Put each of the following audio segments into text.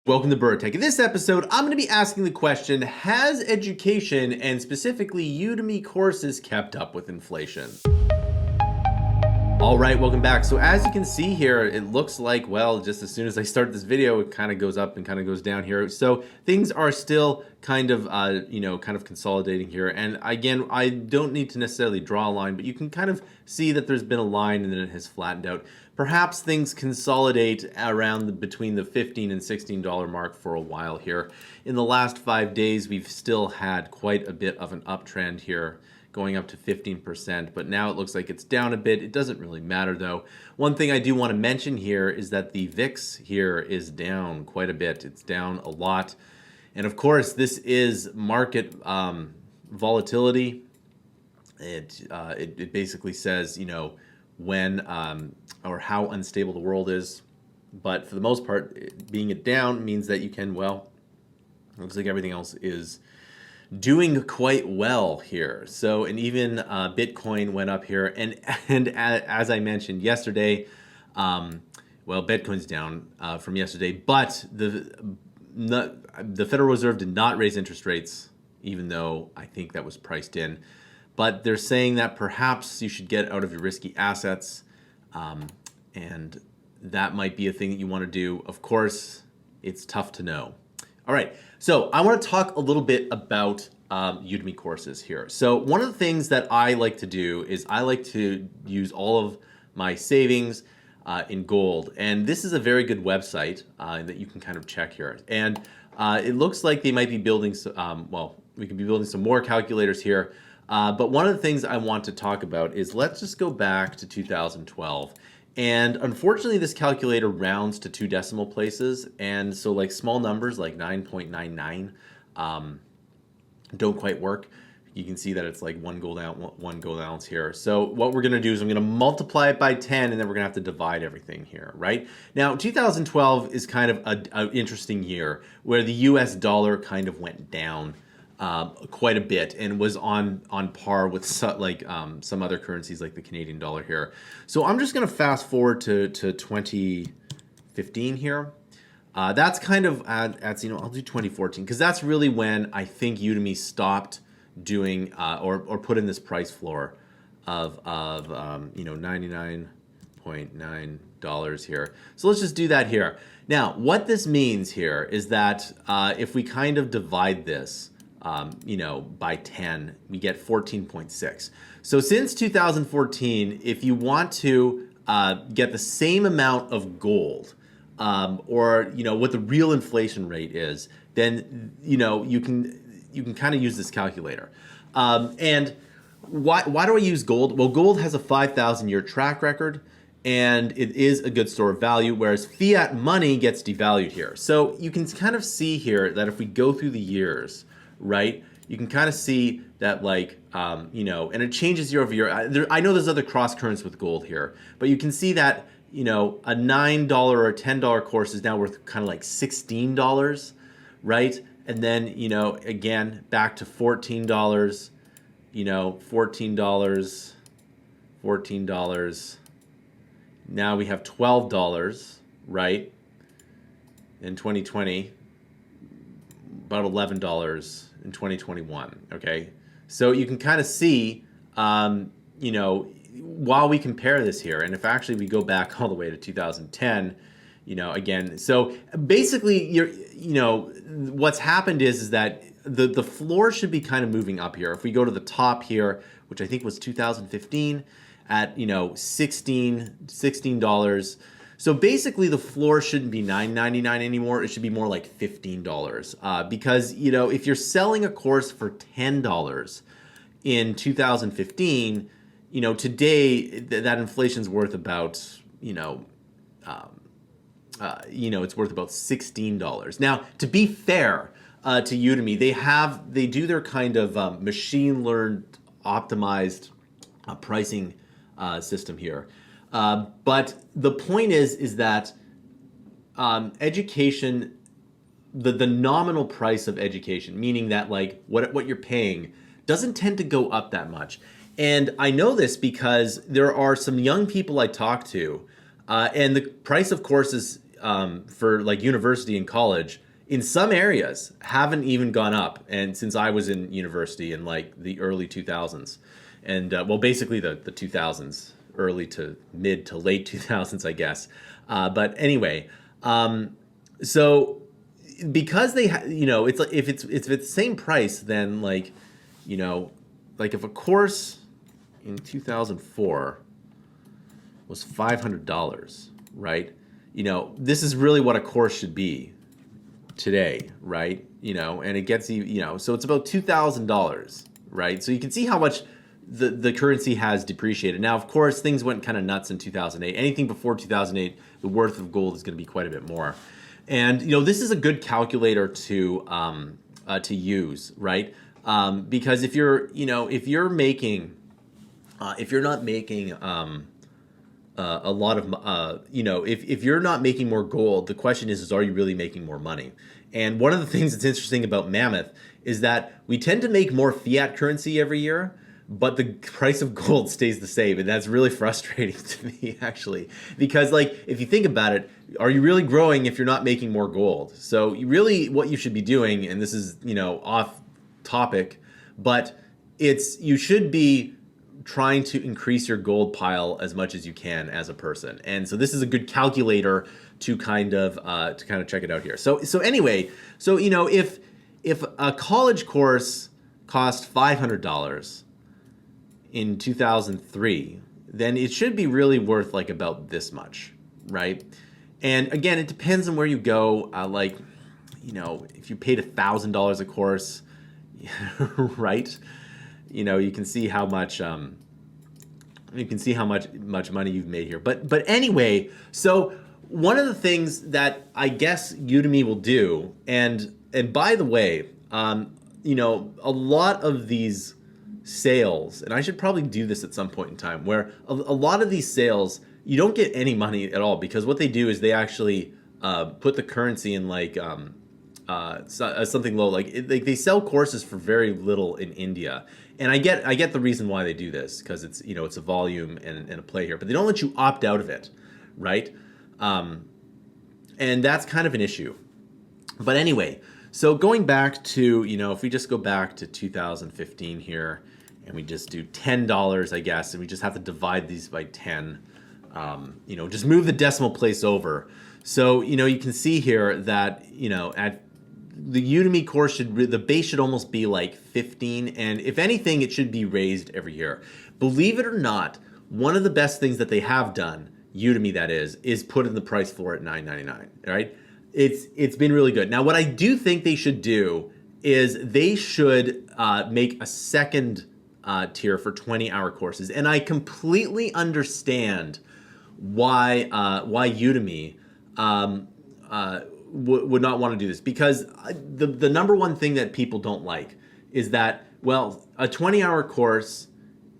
Welcome to Bura. In this episode, I'm going to be asking the question, has education and specifically Udemy courses kept up with inflation? All right, welcome back. So as you can see here, it looks like, well, just as soon as I start this video, it kind of goes up and kind of goes down here. So things are still kind of, kind of consolidating here. And again, I don't need to necessarily draw a line, but you can kind of see that there's been a line and then it has flattened out. Perhaps things consolidate around between the $15 and $16 mark for a while here. In the last 5 days, we've still had quite a bit of an uptrend here, going up to 15%, but now it looks like it's down a bit. It doesn't really matter though. One thing I do want to mention here is that the VIX here is down quite a bit. It's down a lot. And of course, this is market volatility. It basically says, when or how unstable the world is. But for the most part, being it down means that you can, well, looks like everything else is doing quite well here. So, and even Bitcoin went up here. And as I mentioned yesterday, well, Bitcoin's down from yesterday, but the Federal Reserve did not raise interest rates, even though I think that was priced in. But they're saying that perhaps you should get out of your risky assets, and that might be a thing that you want to do. Of course, it's tough to know. All right, so I want to talk a little bit about Udemy courses here. So one of the things that I like to do is I like to use all of my savings in gold. And this is a very good website that you can kind of check here. And it looks like they might be building, well, we could be building some more calculators here. But one of the things I want to talk about is let's just go back to 2012. And unfortunately, this calculator rounds to 2 decimal places. And so like small numbers like 9.99 don't quite work. You can see that it's like one gold ounce here. So what we're going to do is I'm going to multiply it by 10, and then we're going to have to divide everything here, right? Now, 2012 is kind of an interesting year where the US dollar kind of went down quite a bit and was on par with some other currencies like the Canadian dollar here. So I'm just going to fast forward to 2015 here. That's kind of I'll do 2014 because that's really when I think Udemy stopped doing or put in this price floor of $99.9 here. So let's just do that here. Now, what this means here is that if we kind of divide this by 10, we get 14.6. So since 2014, if you want to get the same amount of gold, or what the real inflation rate is, then you can kind of use this calculator. And why do I use gold? Well, gold has a 5,000-year track record, and it is a good store of value, whereas fiat money gets devalued here. So you can kind of see here that if we go through the years, right, you can kind of see that and it changes year over year. I know there's other cross currents with gold here, but you can see that a $9 or $10 course is now worth kind of like $16, right? And then, again, back to $14, $14. Now we have $12, right? In 2020, about $11 in 2021, okay? So you can kind of see, while we compare this here, and if actually we go back all the way to 2010, again, so basically what's happened is that the floor should be kind of moving up here. If we go to the top here, which I think was 2015 at, $16. So basically the floor shouldn't be $9.99 anymore. It should be more like $15 because, if you're selling a course for $10 in 2015, today that inflation's worth about, it's worth about $16. Now, to be fair to Udemy, they do their kind of machine learned optimized pricing system here. But the point is that education, the nominal price of education, meaning that like what you're paying, doesn't tend to go up that much. And I know this because there are some young people I talk to, and the price of courses for like university and college in some areas haven't even gone up. And since I was in university in like the early 2000s, and well, basically the 2000s, early to mid to late 2000s, I guess. But anyway, so because they, it's like if it's the same price, then like, like if a course in 2004 was $500, right? This is really what a course should be today, right? And it gets you, so it's about $2,000, right? So you can see how much the currency has depreciated. Now, of course, things went kind of nuts in 2008. Anything before 2008, the worth of gold is going to be quite a bit more. And this is a good calculator to use, right? Because if you're not making a lot of if you're not making more gold, the question is are you really making more money? And one of the things that's interesting about Mammoth is that we tend to make more fiat currency every year, but the price of gold stays the same, and that's really frustrating to me, actually, because like if you think about it, are you really growing if you're not making more gold? So what you should be doing, and this is off topic, but you should be trying to increase your gold pile as much as you can as a person. And so this is a good calculator to kind of check it out here. So anyway, if a college course cost $500 in 2003, then it should be really worth like about this much, right? And again, it depends on where you go. If you paid $1,000 a course, right? You can see how much much money you've made here. But anyway, so one of the things that I guess Udemy will do, and by the way, a lot of these sales, and I should probably do this at some point in time, where a lot of these sales, you don't get any money at all, because what they do is they actually put the currency in like something low, like they sell courses for very little in India. And I get the reason why they do this, because it's it's a volume and a play here, but they don't let you opt out of it, right? And that's kind of an issue. But anyway, so going back to if we just go back to 2015 here, and we just do $10, I guess, and we just have to divide these by 10, just move the decimal place over. So you can see here that at the Udemy course the base should almost be like 15, and if anything, it should be raised every year. Believe it or not, one of the best things that they have done, Udemy that is put in the price floor at $9.99. Right? It's been really good. Now, what I do think they should do is they should make a second tier for 20-hour courses, and I completely understand why Udemy would not want to do this, because the number one thing that people don't like is that, well, a 20-hour course,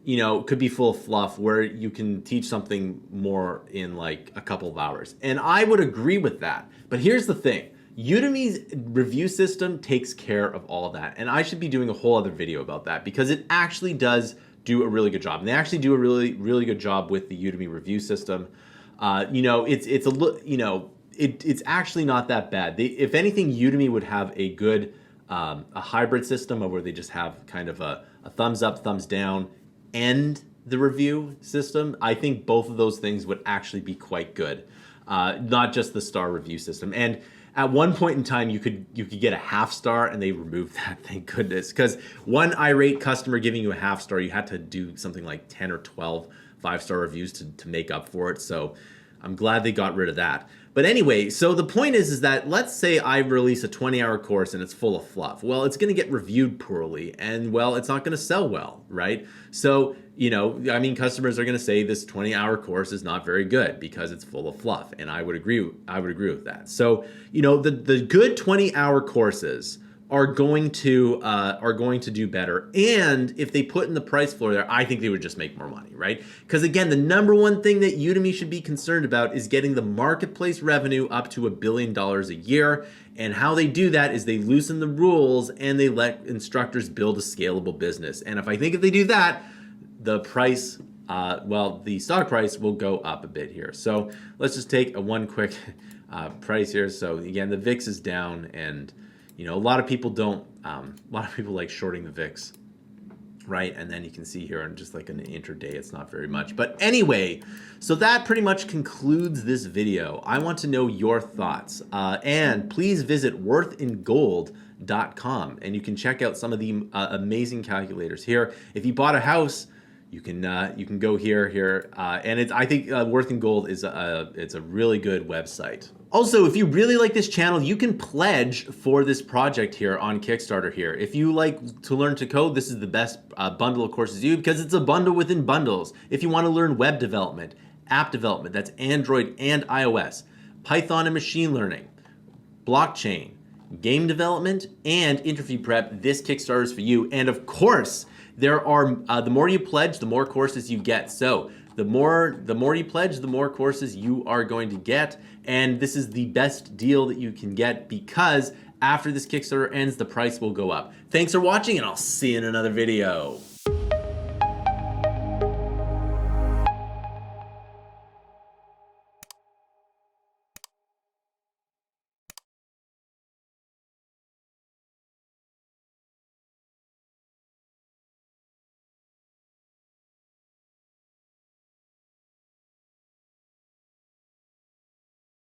could be full of fluff where you can teach something more in like a couple of hours. And I would agree with that. But here's the thing. Udemy's review system takes care of all of that. And I should be doing a whole other video about that, because it actually does do a really good job. And they actually do a really, really good job with the Udemy review system. It's actually not that bad. If anything, Udemy would have a good a hybrid system where they just have kind of a thumbs up, thumbs down, and the review system. I think both of those things would actually be quite good, not just the star review system. And at one point in time, you could get a half star, and they removed that, thank goodness. Because one irate customer giving you a half star, you had to do something like 10 or 12 5-star reviews to make up for it. So I'm glad they got rid of that. But anyway, so the point is that let's say I release a 20-hour course and it's full of fluff. Well, it's going to get reviewed poorly, and well, it's not going to sell well, right? So, customers are going to say this 20-hour course is not very good because it's full of fluff, and I would agree with that. So, the good 20-hour courses are going to do better. And if they put in the price floor there, I think they would just make more money, right? Because again, the number one thing that Udemy should be concerned about is getting the marketplace revenue up to $1 billion a year. And how they do that is they loosen the rules and they let instructors build a scalable business. And if they do that, the price, the stock price will go up a bit here. So let's just take one quick price here. So again, the VIX is down, and you know, a lot of people don't. A lot of people like shorting the VIX, right? And then you can see here on just like an intraday, it's not very much. But anyway, so that pretty much concludes this video. I want to know your thoughts, and please visit worthingold.com, and you can check out some of the amazing calculators here. If you bought a house, you can go here, and I think Worth in Gold is it's a really good website. Also, if you really like this channel, you can pledge for this project here on Kickstarter here. If you like to learn to code, this is the best bundle of courses you, because it's a bundle within bundles. If you want to learn web development, app development, that's Android and iOS, Python and machine learning, blockchain, game development, and interview prep, this Kickstarter is for you. And of course, there are the more you pledge, the more courses you get. So the more you pledge, the more courses you are going to get. And this is the best deal that you can get, because after this Kickstarter ends, the price will go up. Thanks for watching, and I'll see you in another video.